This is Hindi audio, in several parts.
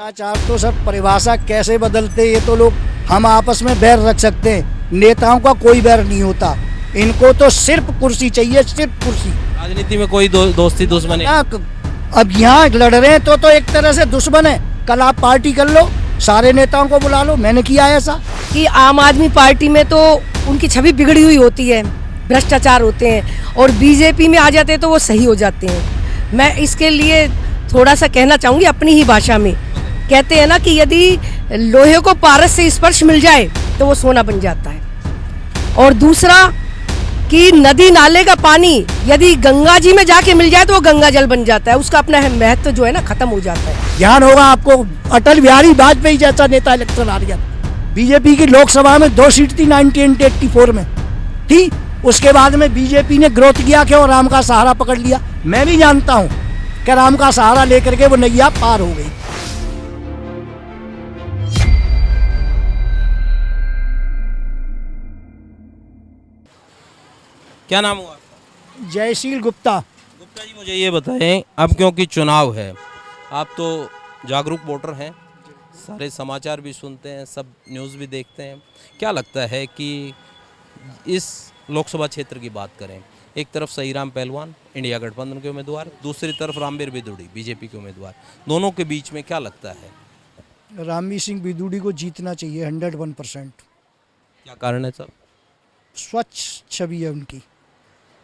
भ्रष्टाचार तो सब परिभाषा कैसे बदलते ये तो लोग हम आपस में बैर रख सकते हैं। नेताओं का कोई बैर नहीं होता, इनको तो सिर्फ कुर्सी चाहिए, सिर्फ कुर्सी। राजनीति में कोई दोस्ती दुश्मनी अब यहाँ लड़ रहे हैं तो एक तरह से दुश्मन है। कल आप पार्टी कर लो, सारे नेताओं को बुला लो। मैंने किया ऐसा कि आम आदमी पार्टी में तो उनकी छवि बिगड़ी हुई होती है, भ्रष्टाचार होते हैं, और बीजेपी में आ जाते हैं तो वो सही हो जाते हैं। मैं इसके लिए थोड़ा सा कहना चाहूँगी अपनी ही भाषा में। कहते हैं ना कि यदि लोहे को पारस से स्पर्श मिल जाए तो वो सोना बन जाता है। और दूसरा कि नदी नाले का पानी यदि गंगा जी में जाके मिल जाए तो वो गंगा जल बन जाता है, उसका अपना महत्व जो है ना खत्म हो जाता है। ध्यान होगा आपको, अटल बिहारी वाजपेयी जैसा नेता इलेक्शन आ गया। बीजेपी की लोकसभा में 2 सीट थी 1984 में थी। उसके बाद में बीजेपी ने ग्रोथ किया क्यों? राम का सहारा पकड़ लिया। मैं भी जानता हूँ कि राम का सहारा लेकर के वो नैया पार हो गई। क्या नाम हुआ आपका? जयशील गुप्ता। गुप्ता जी, मुझे ये बताएं, अब क्योंकि चुनाव है, आप तो जागरूक वोटर हैं, सारे समाचार भी सुनते हैं, सब न्यूज़ भी देखते हैं, क्या लगता है कि इस लोकसभा क्षेत्र की बात करें, एक तरफ सहीराम पहलवान इंडिया गठबंधन के उम्मीदवार, दूसरी तरफ रामवीर बिदुड़ी बीजेपी के उम्मीदवार, दोनों के बीच में क्या लगता है? रामवीर सिंह बिदुड़ी को जीतना चाहिए 101%। क्या कारण है सर? स्वच्छ छवि है उनकी,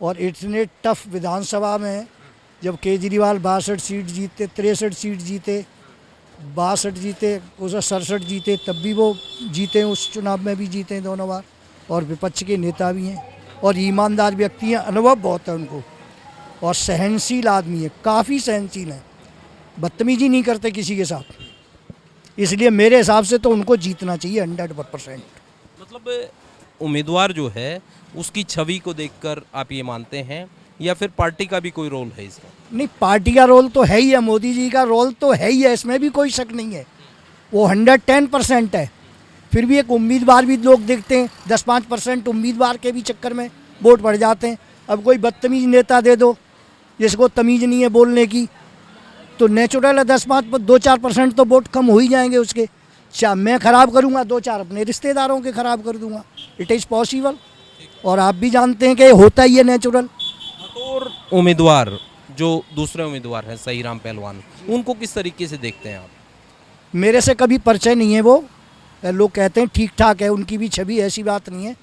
और इतने टफ विधानसभा में जब केजरीवाल 62 सीट जीते, 63 सीट जीते, 62 जीते, उसे 67 जीते, तब भी वो जीते, उस चुनाव में भी जीते दोनों बार, और विपक्ष के नेता भी हैं और ईमानदार व्यक्ति हैं, अनुभव बहुत है उनको, और सहनशील आदमी है, काफ़ी सहनशील है, बदतमीजी नहीं करते किसी के साथ। इसलिए मेरे हिसाब से तो उनको जीतना चाहिए 100%। मतलब उम्मीदवार जो है उसकी छवि को देखकर आप ये मानते हैं, या फिर पार्टी का भी कोई रोल है इसमें? नहीं, पार्टी का रोल तो है ही है, मोदी जी का रोल तो है ही है, इसमें भी कोई शक नहीं है। वो 110% है। फिर भी एक उम्मीदवार भी लोग देखते हैं, 10-5% उम्मीदवार के भी चक्कर में वोट बढ़ जाते हैं। अब कोई बदतमीज नेता दे दो जिसको तमीज़ नहीं है बोलने की, तो नेचुरल है 2-4% तो वोट कम हो ही जाएंगे उसके। चाहे मैं ख़राब करूँगा, 2-4 अपने रिश्तेदारों के ख़राब कर दूँगा। इट इज़ पॉसिबल, और आप भी जानते हैं कि होता ही है नेचुरल। और उम्मीदवार जो दूसरे उम्मीदवार हैं सहीराम पहलवान, उनको किस तरीके से देखते हैं आप? मेरे से कभी परिचय नहीं है वो, लोग कहते हैं ठीक ठाक है उनकी भी छवि, ऐसी बात नहीं है।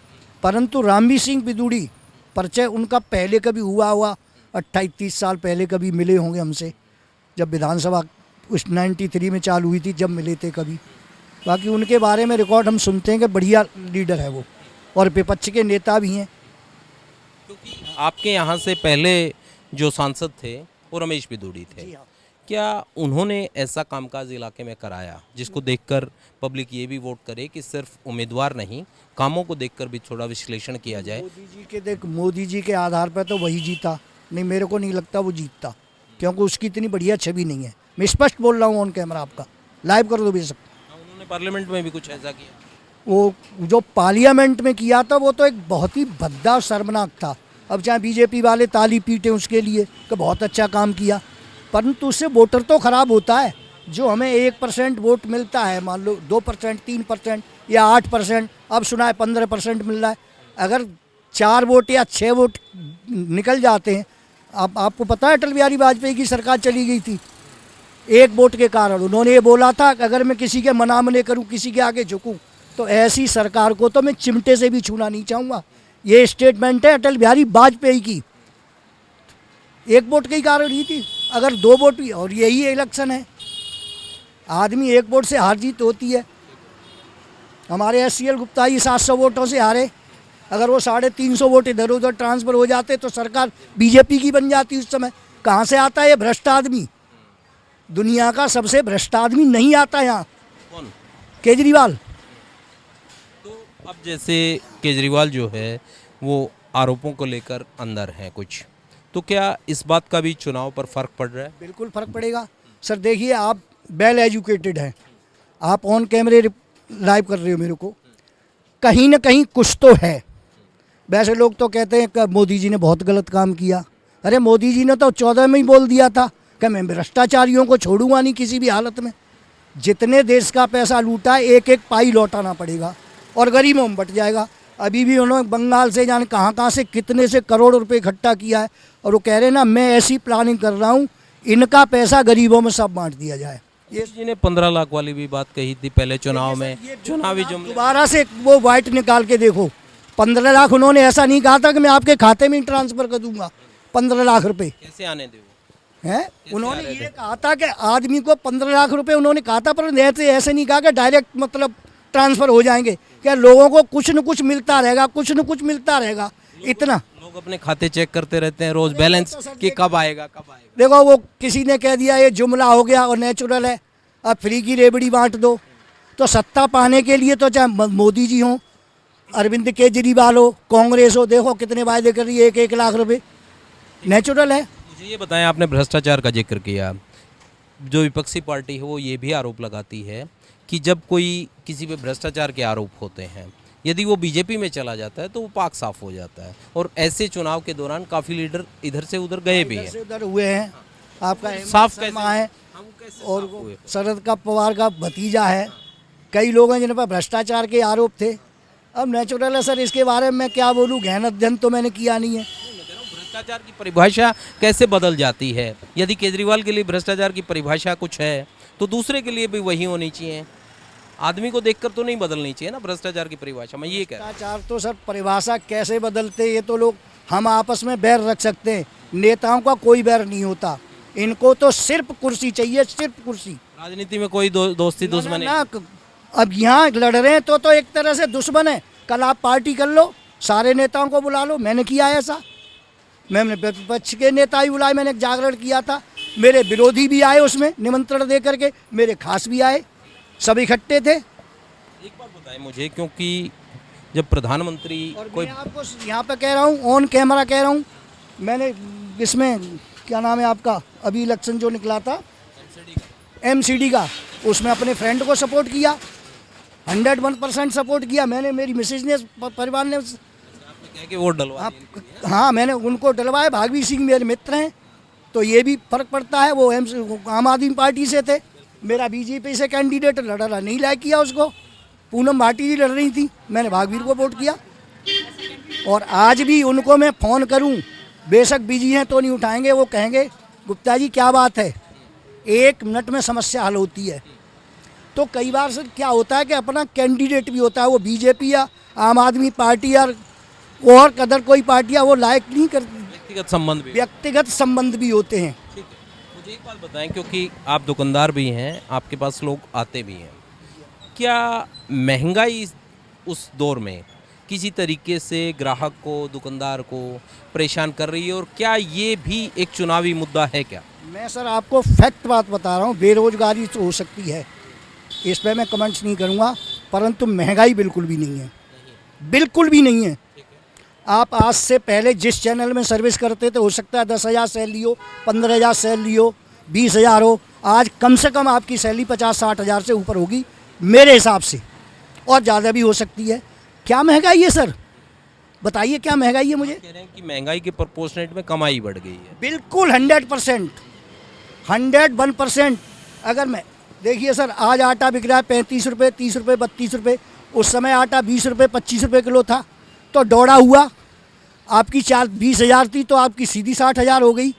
परंतु रामवीर सिंह बिदुड़ी परिचय उनका पहले कभी हुआ 28-30 साल पहले कभी मिले होंगे हमसे, जब विधानसभा उस 93 में चालू हुई थी, जब मिले थे कभी। बाकी उनके बारे में रिकॉर्ड हम सुनते हैं कि बढ़िया लीडर है वो, और विपक्ष के नेता भी हैं। क्योंकि आपके यहाँ से पहले जो सांसद थे वो रमेश बिदुड़ी थे, क्या उन्होंने ऐसा कामकाज इलाके में कराया जिसको देखकर पब्लिक ये भी वोट करे कि सिर्फ उम्मीदवार नहीं, कामों को देखकर भी थोड़ा विश्लेषण किया जाए? मोदी जी के आधार पर तो वही जीता, नहीं मेरे को नहीं लगता वो जीतता, क्योंकि उसकी इतनी बढ़िया छवि नहीं है। मैं स्पष्ट बोल रहा हूँ ऑन कैमरा, आपका लाइव कर दो बेशक। उन्होंने पार्लियामेंट में भी कुछ ऐसा किया? वो जो पार्लियामेंट में किया था वो तो एक बहुत ही भद्दा शर्मनाक था। अब चाहे बीजेपी वाले ताली पीटे उसके लिए कि बहुत अच्छा काम किया, परंतु उससे वोटर तो ख़राब होता है। जो हमें 1% वोट मिलता है, मान लो 2%, 3% या 8%, अब सुना है 15% मिल रहा है। अगर 4 वोट या 6 वोट निकल जाते हैं, अब आपको पता है अटल बिहारी वाजपेयी की सरकार चली गई थी 1 वोट के कारण। उन्होंने ये बोला था कि अगर मैं किसी के मनामने करूँ, किसी के आगे झुकूँ, तो ऐसी सरकार को तो मैं चिमटे से भी छूना नहीं चाहूँगा। ये स्टेटमेंट है अटल बिहारी वाजपेयी की। 1 वोट के ही कारण ही थी। अगर 2 वोट भी, और यही इलेक्शन है, आदमी 1 वोट से हार जीत होती है। हमारे SCL गुप्ता ही 700 वोटों से हारे। अगर वो 350 वोट इधर उधर ट्रांसफ़र हो जाते तो सरकार बीजेपी की बन जाती उस समय। कहाँ से आता है ये भ्रष्ट आदमी? दुनिया का सबसे भ्रष्ट आदमी नहीं आता यहाँ। कौन? केजरीवाल। अब जैसे केजरीवाल जो है वो आरोपों को लेकर अंदर हैं कुछ, तो क्या इस बात का भी चुनाव पर फर्क पड़ रहा है? बिल्कुल फ़र्क पड़ेगा सर। देखिए, आप वेल एजुकेटेड हैं, आप ऑन कैमरे लाइव कर रहे हो मेरे को, कहीं ना कहीं कुछ तो है। वैसे लोग तो कहते हैं कि मोदी जी ने बहुत गलत काम किया। अरे मोदी जी ने तो 14 में ही बोल दिया था कि मैं भ्रष्टाचारियों को छोड़ूंगा नहीं किसी भी हालत में। जितने देश का पैसा लूटा है एक एक पाई लौटाना पड़ेगा और गरीबों में बट जाएगा। अभी भी उन्होंने बंगाल से जाने कहाँ से कितने से करोड़ रुपए इकट्ठा किया है और वो कह रहे हैं ना मैं ऐसी प्लानिंग कर रहा हूँ इनका पैसा गरीबों में सब बांट दिया जाए। ये जी ने 15 लाख वाली भी बात कही थी पहले चुनाव में, चुनावी जुमले। दोबारा से वो वाइट निकाल के देखो, 15 लाख उन्होंने ऐसा नहीं कहा था कि मैं आपके खाते में ही ट्रांसफर कर दूंगा 15 लाख रुपए। कैसे आने दे हैं उन्होंने ये कहा था कि आदमी को 15 लाख रुपए उन्होंने कहा था, पर ऐसे नहीं कहा कि डायरेक्ट मतलब ट्रांसफर हो जाएंगे। क्या लोगों को कुछ न कुछ मिलता रहेगा, कुछ न कुछ मिलता रहेगा। इतना लोग अपने खाते चेक करते रहते हैं रोज बैलेंस कि कब आएगा कब आएगा। देखो वो किसी ने कह दिया ये जुमला हो गया और नेचुरल है, अब फ्री की रेबड़ी बांट दो। तो सत्ता पाने के लिए तो चाहे मोदी जी हों, अरविंद केजरीवाल हो, कांग्रेस हो, देखो कितने वायदे कर रही है, 1-1 लाख रुपए। नेचुरल है। मुझे ये बताएं, आपने भ्रष्टाचार का जिक्र किया, जो विपक्षी पार्टी है वो ये भी आरोप लगाती है कि जब कोई किसी पे भ्रष्टाचार के आरोप होते हैं, यदि वो बीजेपी में चला जाता है तो वो पाक साफ हो जाता है। और ऐसे चुनाव के दौरान काफ़ी लीडर इधर से उधर गए भी हैं, उधर हुए हैं। आपका साफ कैसे कैसे है और वो शरद का पवार का भतीजा है। कई लोग हैं जिन पर भ्रष्टाचार के आरोप थे। अब नेचुरल है सर, इसके बारे में मैं क्या बोलूँ, गहन अध्ययन तो मैंने किया नहीं है। भ्रष्टाचार की परिभाषा कैसे बदल जाती है? यदि केजरीवाल के लिए भ्रष्टाचार की परिभाषा कुछ है तो दूसरे के लिए भी वही होनी चाहिए। आदमी को देखकर तो नहीं बदलनी चाहिए ना भ्रष्टाचार की परिभाषा। मैं ये कह रहा हूं। भ्रष्टाचार तो सर परिभाषा कैसे बदलते, ये तो लोग हम आपस में बैर रख सकते हैं, नेताओं का कोई बैर नहीं होता। इनको तो सिर्फ कुर्सी चाहिए, सिर्फ कुर्सी। राजनीति में कोई दोस्ती दुश्मनी ना, अब यहाँ लड़ रहे हैं तो एक तरह से दुश्मन है। कल आप पार्टी कर लो, सारे नेताओं को बुला लो। मैंने किया है ऐसा, मैंने विपक्ष के नेता ही बुलाए, मैंने एक जागरण किया था, मेरे विरोधी भी आए उसमें निमंत्रण दे करके, मेरे खास भी आए, सब इकट्ठे थे। एक बात बताएं मुझे, क्योंकि जब प्रधानमंत्री और कोई मैं आपको यहाँ पे कह रहा हूँ, ऑन कैमरा कह रहा हूँ, मैंने इसमें क्या नाम है आपका, अभी इलेक्शन जो निकला था MCD का, उसमें अपने फ्रेंड को सपोर्ट किया, 101% सपोर्ट किया मैंने। मेरी मिसेज ने, परिवार ने कह के वोट डलवा दिए। हाँ मैंने उनको डलवाए। भागवी सिंह मेरे मित्र हैं, तो ये भी फर्क पड़ता है। वो आम आदमी पार्टी से थे, मेरा बीजेपी से कैंडिडेट लड़ा, नहीं लायक किया उसको। पूनम भाटी जी लड़ रही थी, मैंने भागवीर को वोट किया। और आज भी उनको मैं फ़ोन करूं, बेशक बिजी हैं तो नहीं उठाएंगे, वो कहेंगे गुप्ता जी क्या बात है, 1 मिनट में समस्या हल होती है। तो कई बार सर क्या होता है कि अपना कैंडिडेट भी होता है, वो बीजेपी या आम आदमी पार्टी और कदर कोई पार्टियाँ वो लायक नहीं करती, व्यक्तिगत संबंध भी होते हैं। ठीक है, मुझे एक बात बताएं, क्योंकि आप दुकानदार भी हैं, आपके पास लोग आते भी हैं, क्या महंगाई उस दौर में किसी तरीके से ग्राहक को, दुकानदार को परेशान कर रही है, और क्या ये भी एक चुनावी मुद्दा है क्या? मैं सर आपको फैक्ट बात बता रहा हूँ, बेरोजगारी तो हो सकती है, इस पर मैं कमेंट्स नहीं करूँगा, परंतु महंगाई बिल्कुल भी नहीं है, बिल्कुल भी नहीं है। आप आज से पहले जिस चैनल में सर्विस करते थे, हो सकता है 10,000 सैलरी हो, 15,000 सैलरी हो, 20,000 हो, आज कम से कम आपकी सैलरी 50-60 हज़ार से ऊपर होगी मेरे हिसाब से, और ज़्यादा भी हो सकती है। क्या महंगाई है सर, बताइए क्या महंगाई है? मुझे कह रहे हैं कि महंगाई के प्रोपोर्शनेट में कमाई बढ़ गई है। बिल्कुल 100%, 101%। अगर मैं देखिए सर, आज आटा बिक रहा है 35 रुपये, 30 रुपये, 32 रुपये। उस समय आटा 20 रुपये, 25 रुपये किलो था, तो दौड़ा हुआ आपकी 20,000 थी तो आपकी सीधी 60,000 हो गई,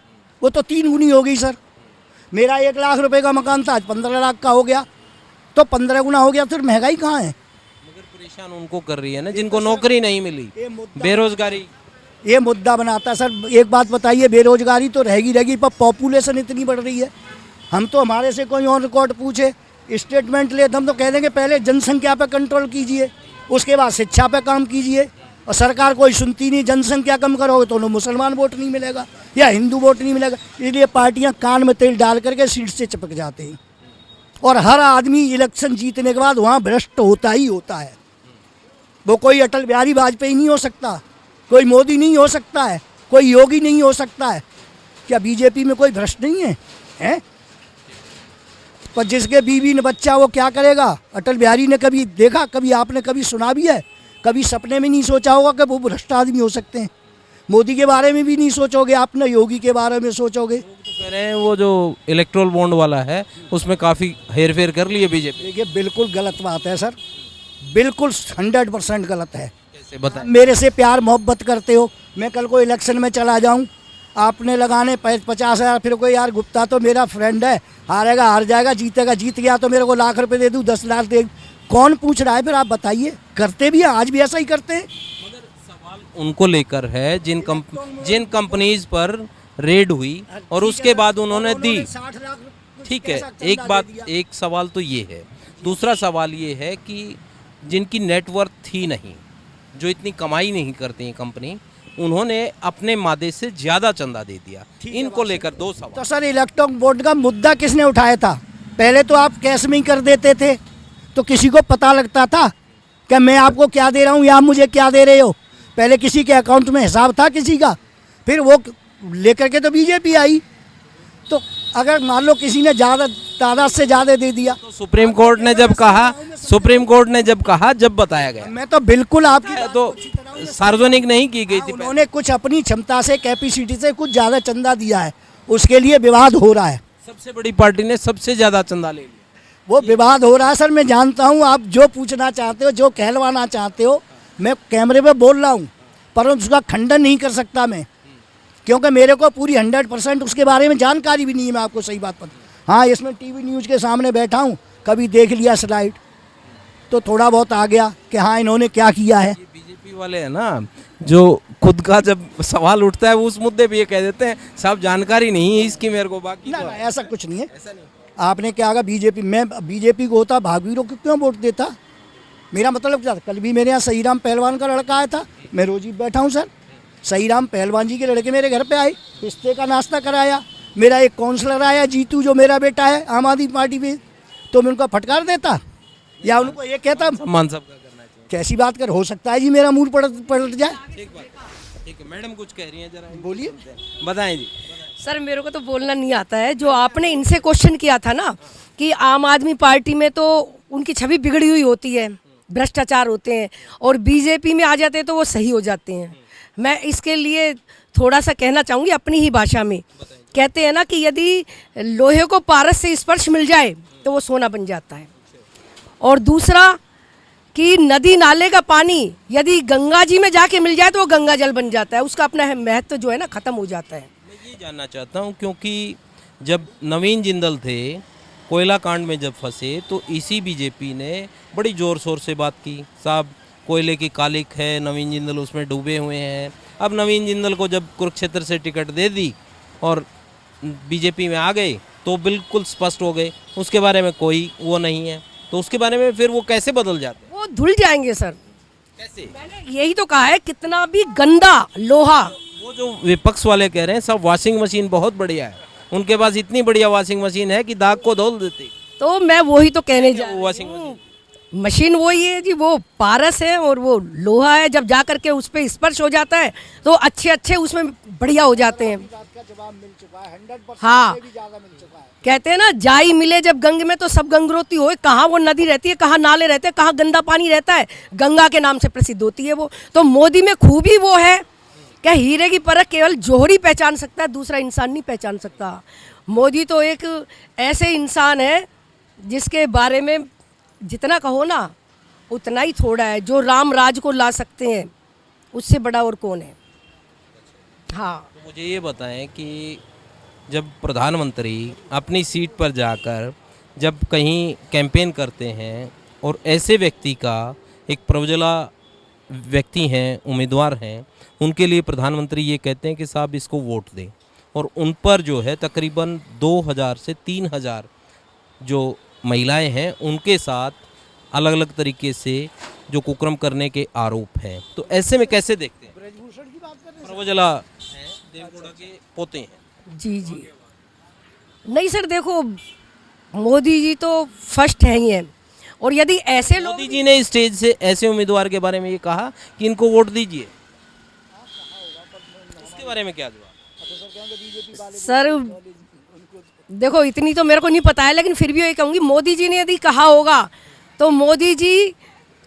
वो तो 3 गुनी हो गई सर। मेरा 1 लाख रुपए का मकान था, आज 15 लाख का हो गया, तो 15 गुना हो गया। फिर महंगाई कहाँ है? मगर परेशान उनको कर रही है ना जिनको नौकरी नहीं मिली, बेरोजगारी ये मुद्दा बनाता है सर। एक बात बताइए, बेरोजगारी तो रहेगी, पर पॉपुलेशन इतनी बढ़ रही है। हम तो हमारे से कोई और रिकॉर्ड पूछे, स्टेटमेंट ले, हम तो कह देंगे पहले जनसंख्या पर कंट्रोल कीजिए, उसके बाद शिक्षा पर काम कीजिए, और सरकार कोई सुनती नहीं। जनसंख्या कम करोगे तो उन्हें मुसलमान वोट नहीं मिलेगा या हिंदू वोट नहीं मिलेगा, इसलिए पार्टियां कान में तेल डाल करके सीट से चिपक जाते हैं। और हर आदमी इलेक्शन जीतने के बाद वहाँ भ्रष्ट होता ही होता है। वो कोई अटल बिहारी वाजपेयी नहीं हो सकता, कोई मोदी नहीं हो सकता है, कोई योगी नहीं हो सकता है। क्या बीजेपी में कोई भ्रष्ट नहीं है, हैं? पर जिसके बीवी ने बच्चा वो क्या करेगा? अटल बिहारी ने कभी देखा, कभी आपने कभी सुना भी है? कभी सपने में नहीं सोचा होगा कि वो भ्रष्ट आदमी हो सकते हैं। मोदी के बारे में भी नहीं सोचोगे आपने, योगी के बारे में सोचोगे। कह रहे हैं वो जो इलेक्ट्रोल बॉन्ड वाला है उसमें काफ़ी हेरफेर कर लिए बीजेपी। देखिए बिल्कुल गलत बात है सर, बिल्कुल 100% गलत है। कैसे बताएं? मेरे से प्यार मोहब्बत करते हो, मैं कल को इलेक्शन में चला जाऊं, आपने लगाने 50,000, फिर कोई यार गुप्ता तो मेरा फ्रेंड है, हारेगा हार जाएगा, जीतेगा जीत गया तो मेरे को लाख रुपए दे दूं, 10 लाख दे, कौन पूछ रहा है? फिर आप बताइए, करते भी हैं, आज भी ऐसा ही करते हैं। उनको लेकर है जिन कंपनीज पर रेड हुई और उसके बाद उन्होंने दी। 60 लाख ठीक है, कैसा एक चंदा बात, दे दिया? एक सवाल तो ये है। दूसरा सवाल ये है कि जिनकी नेटवर्थ थी नहीं, जो इतनी कमाई नहीं करती कंपनी, उन्होंने अपने मादे से ज़्यादा चंदा दे दिया। इनको लेकर दो सवाल। तो सर इलेक्ट्रॉन बोर्ड का मुद्दा किसने उठाया था? पहले तो आप कैश में ही कर देते थे तो किसी को पता लगता था कि मैं आपको क्या दे रहा हूँ या आप मुझे क्या दे रहे हो। पहले किसी के अकाउंट में हिसाब था किसी का, फिर वो लेकर के तो बीजेपी आई। तो अगर मान लो किसी ने ज़्यादा तादाद से ज़्यादा दे दिया तो सुप्रीम कोर्ट ने जब कहा, जब बताया गया, मैं तो बिल्कुल आपकी बात तो को अच्छी तरह से सार्वजनिक नहीं की गई थी। उन्होंने कुछ अपनी क्षमता से, कैपेसिटी से कुछ ज़्यादा चंदा दिया है, उसके लिए विवाद हो रहा है। सबसे बड़ी पार्टी ने सबसे ज़्यादा चंदा ले लिया। वो विवाद हो रहा है सर, मैं जानता हूँ आप जो पूछना चाहते हो, जो कहलवाना चाहते हो, मैं कैमरे पे बोल रहा हूँ, परंतु उसका खंडन नहीं कर सकता मैं, क्योंकि मेरे को पूरी 100% उसके बारे में जानकारी भी नहीं है। मैं आपको सही बात बता, हाँ इसमें टीवी न्यूज़ के सामने बैठा हूँ, कभी देख लिया स्लाइड तो थोड़ा बहुत आ गया कि हाँ इन्होंने क्या किया है। ये बीजेपी वाले हैं ना, जो खुद का जब सवाल उठता है वो उस मुद्दे पे ये कह देते हैं साहब जानकारी नहीं है इसकी मेरे को, बाकी ना तो ना है। ऐसा कुछ नहीं है। ऐसा नहीं। आपने क्या कहा बीजेपी, मैं बीजेपी को होता भागवीरों को क्यों वोट देता? मेरा मतलब क्या था? कल भी मेरे यहाँ सहीराम पहलवान का लड़का आया था, मैं रोज ही बैठा हूँ सर, सहीराम पहलवान जी के लड़के मेरे घर पे आए, पिस्ते का नाश्ता कराया। मेरा एक काउंसलर आया जीतू, जो मेरा बेटा है आम आदमी पार्टी में, तो मैं उनका फटकार देता या उनको ये कहता? सम्मान सबका करना चाहिए। कैसी बात कर, हो सकता है जी मेरा मूड पलट जाए। ठीक बात, ठीक है। मैडम कुछ कह रही हैं, जरा बोलिए। बताएं जी। सर मेरे को तो बोलना नहीं आता है। जो आपने इनसे क्वेश्चन किया था ना कि आम आदमी पार्टी में तो उनकी छवि बिगड़ी हुई होती है, भ्रष्टाचार होते हैं, और बीजेपी में आ जाते हैं तो वो सही हो जाते हैं। मैं इसके लिए थोड़ा सा कहना चाहूँगी अपनी ही भाषा में। कहते हैं ना कि यदि लोहे को पारस से स्पर्श मिल जाए तो वो सोना बन जाता है। और दूसरा कि नदी नाले का पानी यदि गंगा जी में जाके मिल जाए तो वो गंगा जल बन जाता है, उसका अपना महत्व जो है ना ख़त्म हो जाता है। मैं ये जानना चाहता हूँ, क्योंकि जब नवीन जिंदल थे कोयला कांड में जब फंसे तो इसी बीजेपी ने बड़ी ज़ोर शोर से बात की, साहब कोयले की कालिक है, नवीन जिंदल उसमें डूबे हुए हैं। अब नवीन जिंदल को जब कुरुक्षेत्र से टिकट दे दी और बीजेपी में आ गए तो बिल्कुल स्पष्ट हो गए, उसके बारे में कोई वो नहीं है, तो उसके बारे में फिर वो कैसे बदल जाते हैं? वो धुल जाएंगे सर। कैसे? मैंने यही तो कहा है, कितना भी गंदा लोहा। वो जो विपक्ष वाले कह रहे हैं सब वॉशिंग मशीन बहुत बढ़िया है, उनके पास इतनी बढ़िया वॉशिंग मशीन है कि दाग को धुल देती। तो मैं वही तो कहने जा रही वॉशिंग हूँ। मशीन वही है जी, वो पारस है और वो लोहा है, जब जा करके उस पर स्पर्श हो जाता है तो अच्छे अच्छे उसमें बढ़िया हो जाते हैं। का जवाब मिल चुका है, 100% हाँ। से भी ज़्यादा मिल चुका है। कहते हैं ना जाई मिले जब गंग में तो सब गंगरोती हो। कहाँ वो नदी रहती है, कहाँ नाले रहते हैं, कहाँ गंदा पानी रहता है, गंगा के नाम से प्रसिद्ध होती है वो। तो मोदी में खूबी वो है क्या हीरे की परख केवल जौहरी पहचान सकता है, दूसरा इंसान नहीं पहचान सकता। मोदी तो एक ऐसे इंसान है जिसके बारे में जितना कहो ना उतना ही थोड़ा है। जो राम राज को ला सकते हैं उससे बड़ा और कौन है। हाँ, तो मुझे ये बताएं कि जब प्रधानमंत्री अपनी सीट पर जाकर जब कहीं कैंपेन करते हैं और ऐसे व्यक्ति का, एक प्रवजला व्यक्ति हैं, उम्मीदवार हैं, उनके लिए प्रधानमंत्री ये कहते हैं कि साहब इसको वोट दें, और उन पर जो है तकरीबन 2000 से 3000 जो महिलाएं हैं उनके साथ अलग अलग तरीके से जो कुकर्म करने के आरोप हैं, तो ऐसे में कैसे देखते हैं? ब्रजभूषण की बात कर रहे हैं? प्रवजला हैं, देवगौड़ा के पोते हैं। जी जी। नहीं सर देखो, मोदी जी तो फर्स्ट है ही हैं, और यदि ऐसे लोग मोदी जी ने स्टेज से ऐसे उम्मीदवार के बारे में ये कहा कि इनको वोट दीजिए, उसके बारे में क्या जवाब? सर देखो इतनी तो मेरे को नहीं पता है, लेकिन फिर भी ये कहूँगी मोदी जी ने यदि कहा होगा तो मोदी जी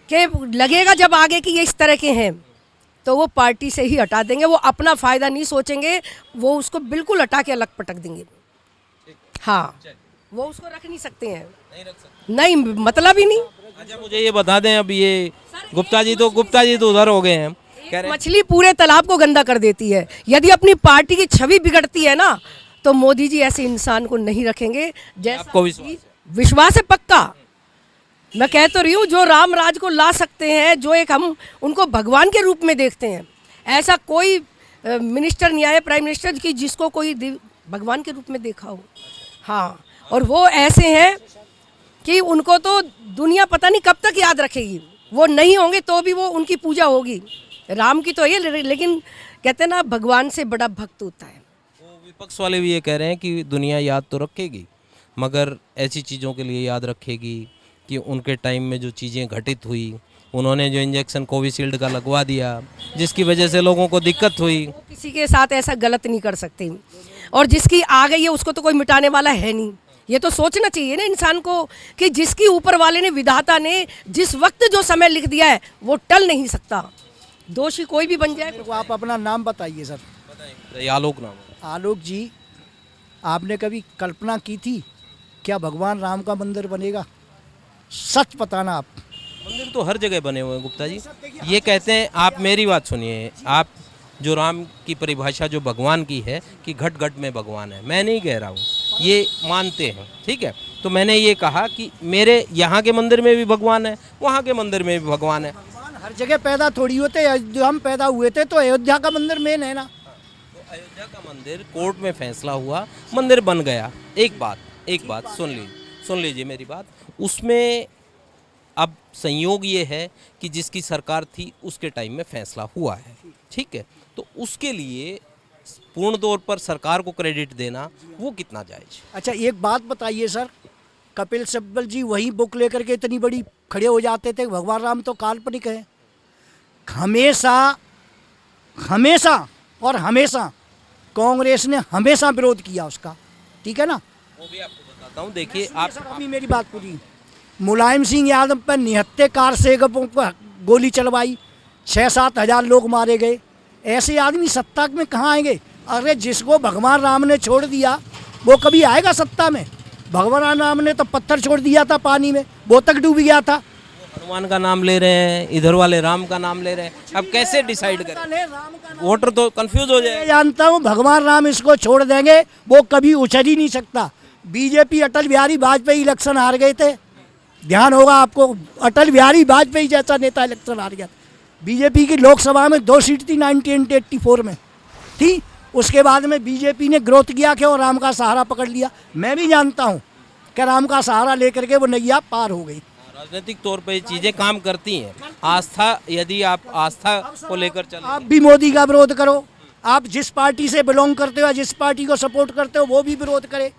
के लगेगा जब आगे कि ये इस तरह के हैं तो वो पार्टी से ही हटा देंगे। वो अपना फ़ायदा नहीं सोचेंगे, वो उसको बिल्कुल हटा के अलग पटक देंगे। हाँ, वो उसको रख नहीं सकते हैं, नहीं रख सकते। नहीं मतलब ही नहीं। अच्छा मुझे ये बता दें, अब ये गुप्ता जी तो उधर हो गए हैं, कह रहे हैं मछली पूरे तालाब को गंदा कर देती है। यदि अपनी पार्टी की छवि बिगड़ती है ना, तो मोदी जी ऐसे इंसान को नहीं रखेंगे। जैसा आपको विश्वास है? विश्वास है पक्का। मैं कह तो रही हूँ, जो राम राज को ला सकते हैं, जो एक हम उनको भगवान के रूप में देखते हैं, ऐसा कोई मिनिस्टर नहीं आया, प्राइम मिनिस्टर की, जिसको कोई भगवान के रूप में देखा हो। हाँ, और वो ऐसे हैं कि उनको तो दुनिया पता नहीं कब तक याद रखेगी। वो नहीं होंगे तो भी वो उनकी पूजा होगी। राम की तो ये, लेकिन कहते हैं ना, भगवान से बड़ा भक्त होता है। वो विपक्ष वाले भी ये कह रहे हैं कि दुनिया याद तो रखेगी, मगर ऐसी चीज़ों के लिए याद रखेगी कि उनके टाइम में जो चीज़ें घटित हुई, उन्होंने जो इंजेक्शन कोविशील्ड का लगवा दिया, जिसकी वजह से लोगों को दिक्कत हुई। वो किसी के साथ ऐसा गलत नहीं कर सकते, और जिसकी आ गई है उसको तो कोई मिटाने वाला है नहीं। ये तो सोचना चाहिए ना इंसान को कि जिसकी ऊपर वाले ने, विधाता ने जिस वक्त जो समय लिख दिया है, वो टल नहीं सकता। दोषी कोई भी बन जाए। मेरे को आप अपना नाम बताइए सर। बताएं, आलोक नाम है। आलोक जी, आपने कभी कल्पना की थी क्या भगवान राम का मंदिर बनेगा? सच बताना आप। मंदिर तो हर जगह बने हुए हैं गुप्ता जी। ये कहते हैं, आप मेरी बात सुनिए, आप जो राम की परिभाषा जो भगवान की है कि घट घट में भगवान है, मैं नहीं कह रहा हूँ, ये मानते हैं, ठीक है। तो मैंने ये कहा कि मेरे यहाँ के मंदिर में भी भगवान है, वहाँ के मंदिर में भी भगवान है। भगवान हर जगह पैदा थोड़ी होते। अयोध्या हम पैदा हुए थे तो अयोध्या का मंदिर मेन है ना। तो अयोध्या का मंदिर, कोर्ट में फैसला हुआ, मंदिर बन गया। एक बात सुन लीजिए मेरी बात। उसमें अब संयोग ये है कि जिसकी सरकार थी उसके टाइम में फैसला हुआ है, ठीक है। तो उसके लिए पूर्ण तौर पर सरकार को क्रेडिट देना वो कितना जायज? अच्छा एक बात बताइए सर, कपिल सिब्बल जी वही बुक लेकर के इतनी बड़ी खड़े हो जाते थे, भगवान राम तो काल्पनिक है। हमेशा कांग्रेस ने हमेशा विरोध किया उसका, ठीक है ना। वो भी आपको बताता हूँ, देखिए आप सर अभी मेरी बात पूरी। मुलायम सिंह यादव पर 79 कार से गोली चलवाई, 6-7 हज़ार लोग मारे गए। ऐसे आदमी सत्ता में कहाँ आएंगे? अरे जिसको भगवान राम ने छोड़ दिया वो कभी आएगा सत्ता में? भगवान राम ने तो पत्थर छोड़ दिया था पानी में, वो तक डूब गया था। हनुमान का नाम ले रहे हैं, इधर वाले राम का नाम ले रहे हैं। अब कैसे डिसाइड करें? वोटर तो कंफ्यूज हो जाए। मैं जानता हूँ भगवान राम इसको छोड़ देंगे, वो कभी उछल ही नहीं सकता। बीजेपी अटल बिहारी वाजपेयी इलेक्शन हार गए थे, ध्यान होगा आपको। अटल बिहारी वाजपेयी जैसा नेता इलेक्शन हार गया। बीजेपी की लोकसभा में 2 सीट थी 1984 में थी। उसके बाद में बीजेपी ने ग्रोथ किया कि और राम का सहारा पकड़ लिया। मैं भी जानता हूँ कि राम का सहारा लेकर के वो नैया पार हो गई। राजनीतिक तौर पे ये चीजें काम करती हैं। आस्था, यदि आप आस्था को लेकर चल, आप भी मोदी का विरोध करो। आप जिस पार्टी से बिलोंग करते हो, जिस पार्टी को सपोर्ट करते हो, वो भी विरोध करे।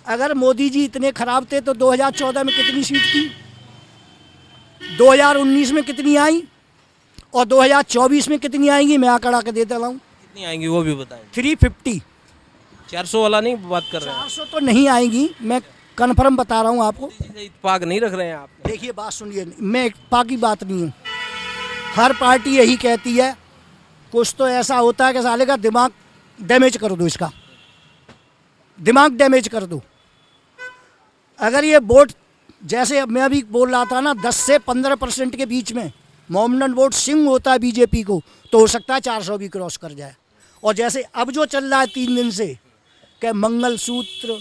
अगर मोदी जी इतने खराब थे तो 2014 में कितनी सीट थी, 2019 में कितनी आई और 2024 में कितनी आएंगी? मैं आंकड़ा के देता हूँ। कितनी आएंगी वो भी बताएं। 350। 400 वाला नहीं बात कर रहे हैं, 400 तो नहीं आएंगी, मैं कन्फर्म बता रहा हूँ आपको। इत्तेफाक नहीं रख रहे हैं आप। देखिए बात सुनिए, मैं इत्तेफाक की बात नहीं हूँ। हर पार्टी यही कहती है, कुछ तो ऐसा होता है कि साले का दिमाग डैमेज कर दो, इसका दिमाग डैमेज कर दो। अगर ये वोट, जैसे मैं अभी बोल रहा था ना, 10 से 15% के बीच में मोमडन वोट सिंह होता है बीजेपी को, तो हो सकता है 400 भी क्रॉस कर जाए। और जैसे अब जो चल रहा है 3 दिन से कि मंगलसूत्र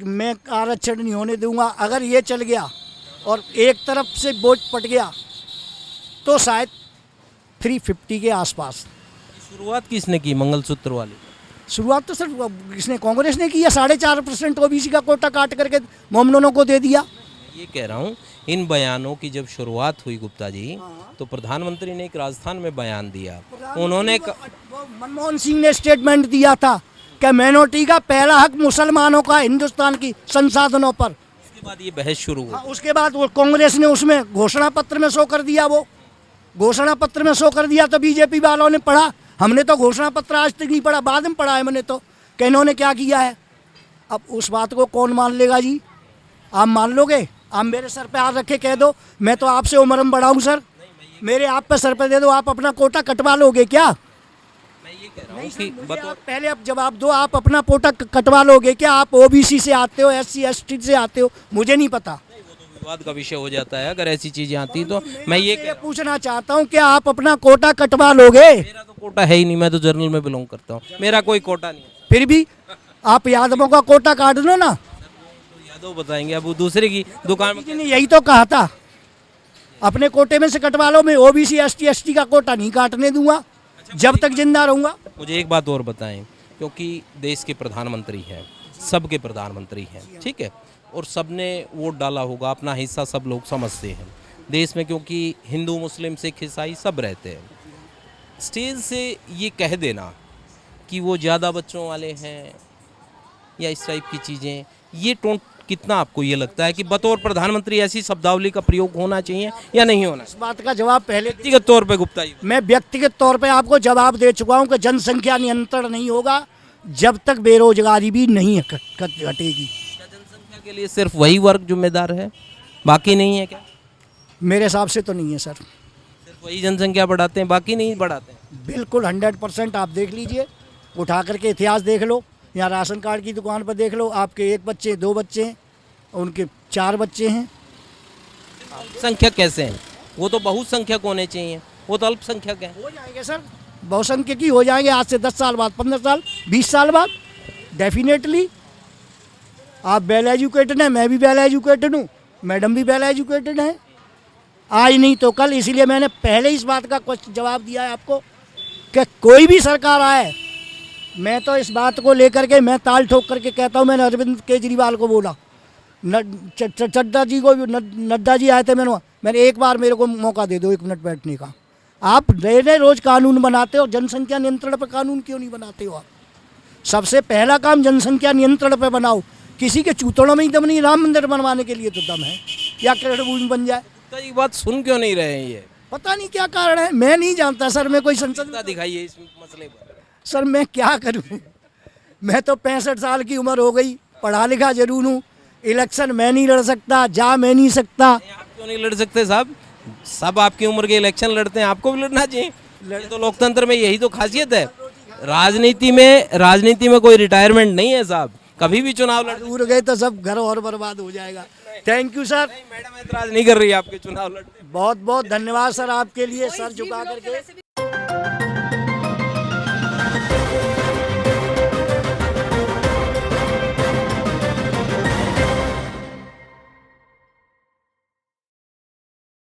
मैं आरक्षण नहीं होने दूंगा, अगर ये चल गया और एक तरफ से वोट पट गया तो शायद 350 के आसपास। शुरुआत किसने की मंगलसूत्र वाली? शुरुआत तो सर इसने, कांग्रेस ने की है। 4.5% ओबीसी का कोटा काट करके मोमडनों को दे दिया। ये कह रहा हूँ, इन बयानों की जब शुरुआत हुई गुप्ता जी, तो प्रधानमंत्री ने एक राजस्थान में बयान दिया। उन्होंने मनमोहन सिंह ने स्टेटमेंट दिया था कि माइनॉरिटी का पहला हक मुसलमानों का हिंदुस्तान की संसाधनों पर। उसके बाद ये बहस शुरू हुई। उसके बाद वो कांग्रेस ने उसमें घोषणा पत्र में शो कर दिया। वो घोषणा पत्र में शो कर दिया तो बीजेपी वालों ने पढ़ा। हमने तो घोषणा पत्र आज तक नहीं पढ़ा, बाद में पढ़ा है मैंने तो कि इन्होंने क्या किया है। अब उस बात को कौन मान लेगा जी? आप मान लोगे? आप मेरे सर पे हाथ रखे कह दो मैं तो आपसे उम्र में बड़ा हूँ सर, मेरे आप पे सर पे दे दो, आप अपना कोटा कटवा लोगे क्या? मैं ये कह रहा हूँ कि बतौर पहले अब जवाब दो, आप अपना कोटा कटवा लोगे क्या? आप ओबीसी से आते हो, SC ST से आते हो? मुझे नहीं पता, वो तो विवाद का विषय हो जाता है अगर ऐसी चीजें आती तो। मैं ये कह ये पूछना चाहता हूँ कि आप अपना कोटा कटवा लोगे? मेरा तो कोटा है ही नहीं, मैं तो जनरल में बिलोंग करता हूँ, मेरा कोई कोटा नहीं है। फिर भी आप यादवों का कोटा काट दो ना। तो यादव बताएंगे, अब वो दूसरे की दुकान में किसी ने यही तो कहा था, अपने कोटे में से कटवा लो, मैं ओबीसी ST ST का कोटा नहीं काटने दूंगा जब तक जिंदा रहूंगा। मुझे एक बात और बताएं, क्योंकि देश के प्रधानमंत्री हैं, सबके प्रधानमंत्री हैं, ठीक है, और सबने वोट डाला होगा, अपना हिस्सा सब लोग समझते हैं देश में, क्योंकि हिंदू मुस्लिम सिख ईसाई सब रहते हैं। स्टेज से ये कह देना कि वो ज़्यादा बच्चों वाले हैं या इस टाइप की चीज़ें, ये टोन कितना आपको ये लगता है कि बतौर प्रधानमंत्री ऐसी शब्दावली का प्रयोग होना चाहिए या नहीं होना? इस बात का जवाब पहले व्यक्तिगत तौर पे गुप्ता जी, मैं व्यक्तिगत तौर पे आपको जवाब दे चुका हूं कि जनसंख्या नियंत्रण नहीं होगा जब तक बेरोजगारी भी नहीं घटेगी। जनसंख्या के लिए सिर्फ वही वर्ग जिम्मेदार है, बाकी नहीं है क्या? मेरे हिसाब से तो नहीं है सर, सिर्फ वही जनसंख्या बढ़ाते हैं, बाकी नहीं बढ़ाते हैं? बिल्कुल 100% आप देख लीजिए, उठा करके इतिहास देख लो, यहाँ राशन कार्ड की दुकान पर देख लो, आपके 1 बच्चे 2 बच्चे हैं, उनके 4 बच्चे हैं। संख्यक कैसे हैं? वो तो बहुसंख्यक होने चाहिए, वो तो अल्पसंख्यक हैं। हो जाएंगे सर, बहुसंख्यक ही हो जाएंगे आज से 10 साल बाद, 15 साल, 20 साल बाद, डेफिनेटली। आप वेल एजुकेटेड हैं, मैं भी वेल एजुकेटेड हूँ, मैडम भी वेल एजुकेटेड हैं, आज नहीं तो कल। इसीलिए मैंने पहले इस बात का कुछ जवाब दिया है आपको कि कोई भी सरकार आए, मैं तो इस बात को लेकर के मैं ताल ठोक करके कहता हूँ, मैंने अरविंद केजरीवाल को बोला, चड्डा जी को, नड्डा जी आए थे, मैंने एक बार मेरे को मौका दे दो 1 मिनट बैठने का। आप नए नए रोज कानून बनाते हो, जनसंख्या नियंत्रण पर कानून क्यों नहीं बनाते हो आप? सबसे पहला काम जनसंख्या नियंत्रण पर बनाओ। किसी के चूतड़ों में ही दम नहीं, राम मंदिर बनवाने के लिए तो दम है, या कृष्ण बन जाए। तो ये बात सुन क्यों नहीं रहे हैं ये? पता नहीं क्या कारण है, मैं नहीं जानता सर, मैं कोई संसद दिखाइए इस मसले पर। सर मैं क्या करूं, मैं तो 65 साल की उम्र हो गई, पढ़ा लिखा जरूर हूँ, इलेक्शन मैं नहीं लड़ सकता, जा मैं नहीं सकता। आप क्यों नहीं लड़ सकते साहब? सब आपकी उम्र के इलेक्शन लड़ते हैं, आपको भी लड़ना चाहिए। ये तो लोकतंत्र में यही तो खासियत है। राजनीति में कोई रिटायरमेंट नहीं है साहब, कभी भी चुनाव लड़। दूर गए तो सब घर और बर्बाद हो जाएगा। Thank you sir. मैडम ऐतराज नहीं कर रही है आपके चुनाव लड़ने। बहुत बहुत धन्यवाद सर आपके लिए, सर झुका करके।